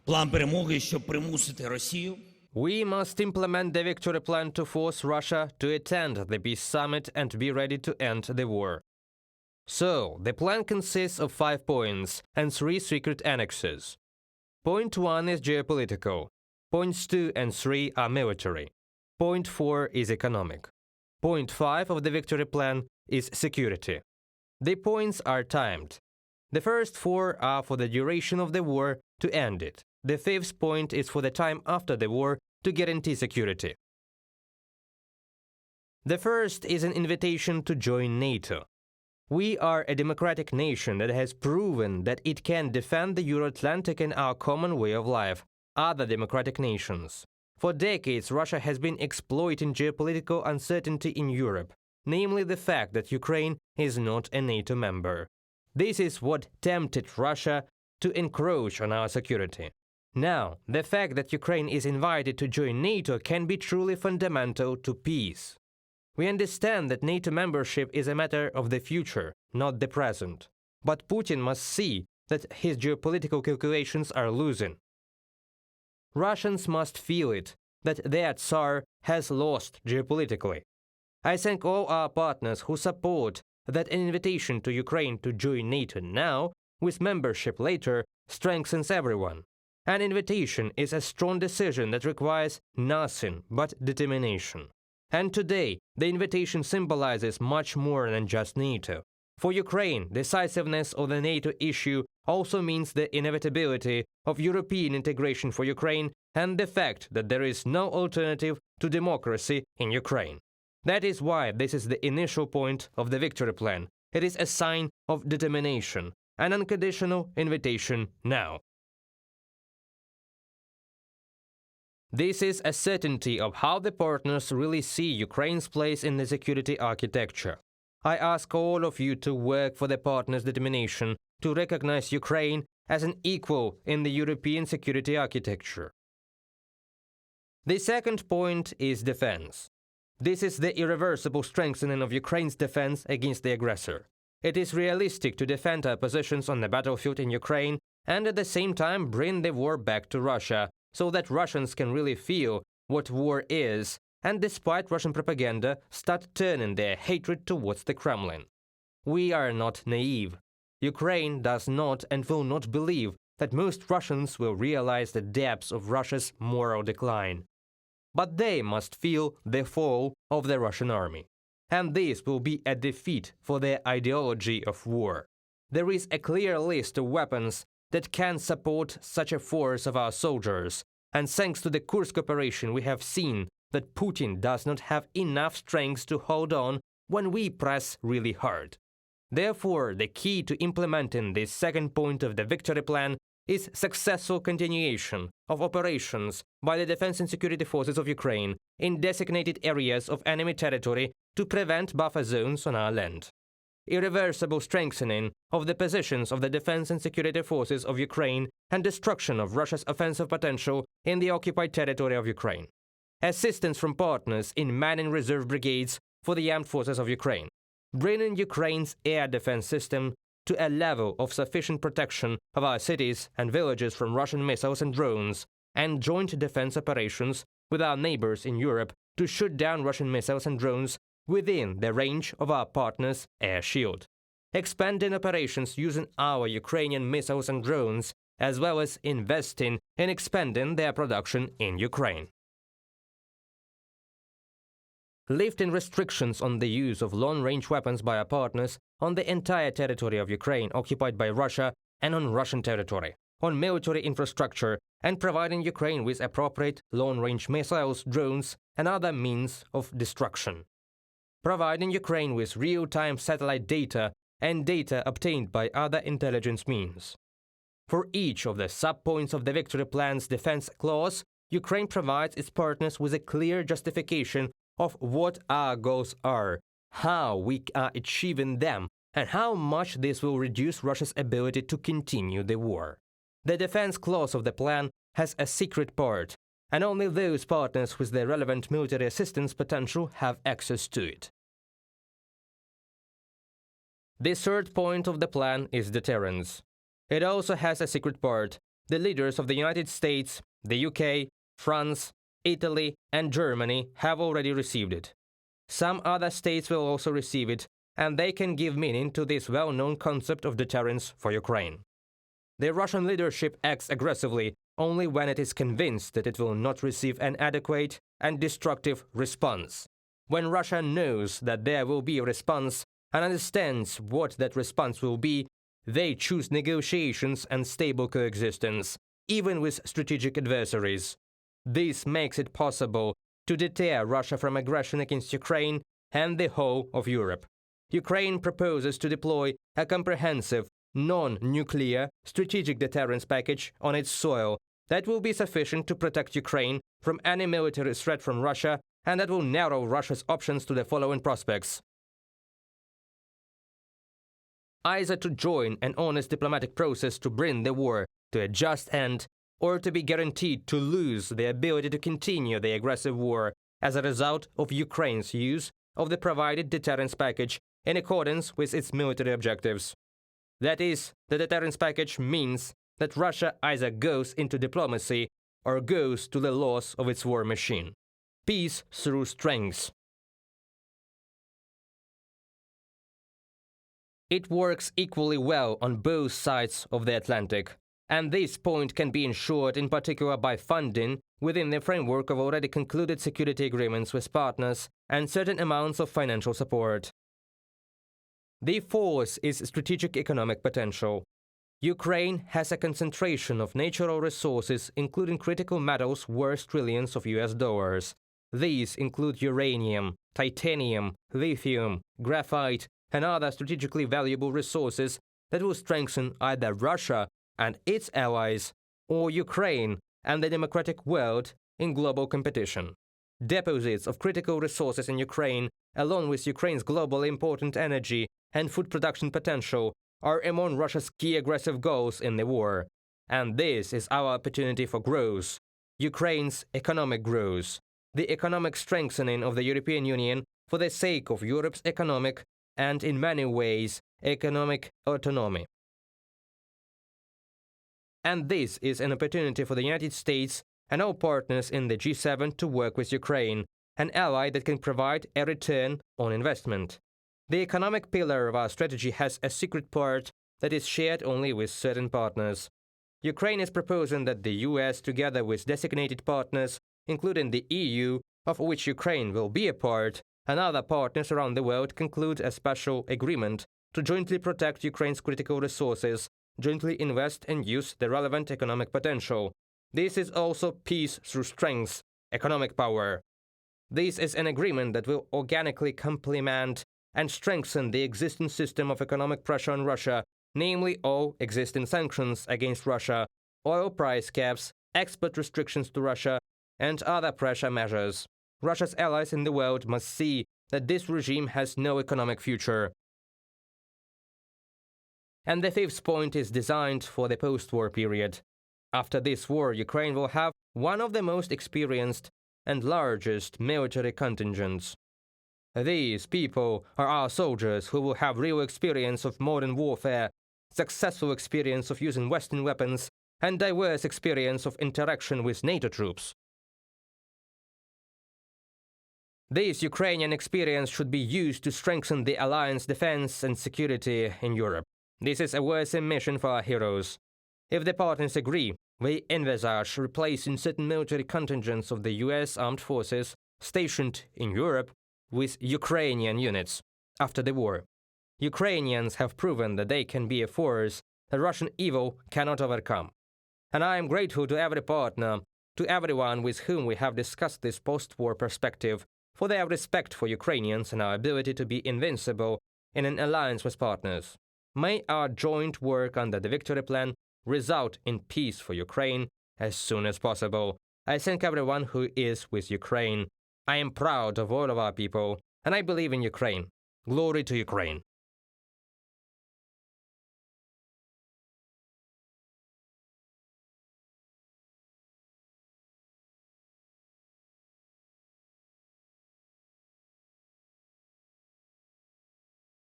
План перемоги, щоб примусити Росію We must implement the victory plan to force Russia to attend the peace summit and be ready to end the war. So, the plan consists of 5 points and 3 secret annexes. Point 1 is geopolitical. Points 2 and 3 are military. Point 4 is economic. Point 5 of the victory plan is security. The points are timed. The first 4 are for the duration of the war to end it. The 5th point is for the time after the war to guarantee security. The first is an invitation to join NATO. We are a democratic nation that has proven that it can defend the Euro-Atlantic and our common way of life, other democratic nations. For decades, Russia has been exploiting geopolitical uncertainty in Europe, namely the fact that Ukraine is not a NATO member. This is what tempted Russia to encroach on our security. Now, the fact that Ukraine is invited to join NATO can be truly fundamental to peace. We understand that NATO membership is a matter of the future, not the present. But Putin must see that his geopolitical calculations are losing. Russians must feel it, that their Tsar has lost geopolitically. I thank all our partners who support that an invitation to Ukraine to join NATO now, with membership later, strengthens everyone. An invitation is a strong decision that requires nothing but determination. And today, the invitation symbolizes much more than just NATO. For Ukraine, decisiveness of the NATO issue also means the inevitability of European integration for Ukraine and the fact that there is no alternative to democracy in Ukraine. That is why this is the initial point of the victory plan. It is a sign of determination, an unconditional invitation now. This is a certainty of how the partners really see Ukraine's place in the security architecture. I ask all of you to work for the partners' determination to recognize Ukraine as an equal in the European security architecture. The second point is defense. This is the irreversible strengthening of Ukraine's defense against the aggressor. It is realistic to defend our positions on the battlefield in Ukraine and at the same time bring the war back to Russia, so that Russians can really feel what war is, and despite Russian propaganda, start turning their hatred towards the Kremlin. We are not naive. Ukraine does not and will not believe that most Russians will realize the depths of Russia's moral decline. But they must feel the fall of the Russian army. And this will be a defeat for their ideology of war. There is a clear list of weapons that can support such a force of our soldiers, and thanks to the Kursk operation we have seen that Putin does not have enough strength to hold on when we press really hard. Therefore, the key to implementing this second point of the victory plan is successful continuation of operations by the defense and security forces of Ukraine in designated areas of enemy territory to prevent buffer zones on our land. Irreversible strengthening of the positions of the defense and security forces of Ukraine and destruction of Russia's offensive potential in the occupied territory of Ukraine. Assistance from partners in manning reserve brigades for the armed forces of Ukraine. Bringing Ukraine's air defense system to a level of sufficient protection of our cities and villages from Russian missiles and drones, and joint defense operations with our neighbors in Europe to shoot down Russian missiles and drones within the range of our partners' air shield. Expanding operations using our Ukrainian missiles and drones, as well as investing in expanding their production in Ukraine. Lifting restrictions on the use of long-range weapons by our partners on the entire territory of Ukraine occupied by Russia and on Russian territory, on military infrastructure, and providing Ukraine with appropriate long-range missiles, drones, and other means of destruction. Providing Ukraine with real-time satellite data and data obtained by other intelligence means. For each of the sub-points of the victory plan's defense clause, Ukraine provides its partners with a clear justification of what our goals are, how we are achieving them, and how much this will reduce Russia's ability to continue the war. The defense clause of the plan has a secret part, and only those partners with the relevant military assistance potential have access to it. The third point of the plan is deterrence. It also has a secret part the leaders of the United States, the UK, France, Italy, and Germany have already received it. Some other states will also receive it, and they can give meaning to this well-known concept of deterrence for Ukraine. The Russian leadership acts aggressively only when it is convinced that it will not receive an adequate and destructive response. When Russia knows that there will be a response and understands what that response will be, they choose negotiations and stable coexistence, even with strategic adversaries. This makes it possible to deter Russia from aggression against Ukraine and the whole of Europe. Ukraine proposes to deploy a comprehensive, non-nuclear strategic deterrence package on its soil that will be sufficient to protect Ukraine from any military threat from Russia, and that will narrow Russia's options to the following prospects: either to join an honest diplomatic process to bring the war to a just end, or to be guaranteed to lose the ability to continue the aggressive war as a result of Ukraine's use of the provided deterrence package in accordance with its military objectives. That is, the deterrence package means that Russia either goes into diplomacy or goes to the loss of its war machine. Peace through strength. It works equally well on both sides of the Atlantic, and this point can be ensured in particular by funding within the framework of already concluded security agreements with partners and certain amounts of financial support. The fourth is strategic economic potential. Ukraine has a concentration of natural resources, including critical metals worth trillions of US dollars. These include uranium, titanium, lithium, graphite, and other strategically valuable resources that will strengthen either Russia and its allies, or Ukraine and the democratic world in global competition. Deposits of critical resources in Ukraine, along with Ukraine's globally important energy and food production potential, are among Russia's key aggressive goals in the war. And this is our opportunity for growth. Ukraine's economic growth, the economic strengthening of the European Union for the sake of Europe's economic and, in many ways, economic autonomy. And this is an opportunity for the United States and all partners in the G7 to work with Ukraine, an ally that can provide a return on investment. The economic pillar of our strategy has a secret part that is shared only with certain partners. Ukraine is proposing that the US, together with designated partners, including the EU, of which Ukraine will be a part, and other partners around the world, conclude a special agreement to jointly protect Ukraine's critical resources, jointly invest and use the relevant economic potential. This is also peace through strength, economic power. This is an agreement that will organically complement and strengthen the existing system of economic pressure on Russia, namely all existing sanctions against Russia, oil price caps, export restrictions to Russia, and other pressure measures. Russia's allies in the world must see that this regime has no economic future. And the fifth point is designed for the post-war period. After this war, Ukraine will have one of the most experienced and largest military contingents. These people are our soldiers who will have real experience of modern warfare, successful experience of using Western weapons, and diverse experience of interaction with NATO troops. This Ukrainian experience should be used to strengthen the alliance defense and security in Europe. This is a worthy mission for our heroes. If the partners agree, we envisage replacing certain military contingents of the US armed forces stationed in Europe with Ukrainian units after the war. Ukrainians have proven that they can be a force that Russian evil cannot overcome. And I am grateful to every partner, to everyone with whom we have discussed this post-war perspective, for their respect for Ukrainians and our ability to be invincible in an alliance with partners. May our joint work under the Victory Plan result in peace for Ukraine as soon as possible. I thank everyone who is with Ukraine. I am proud of all of our people, and I believe in Ukraine. Glory to Ukraine.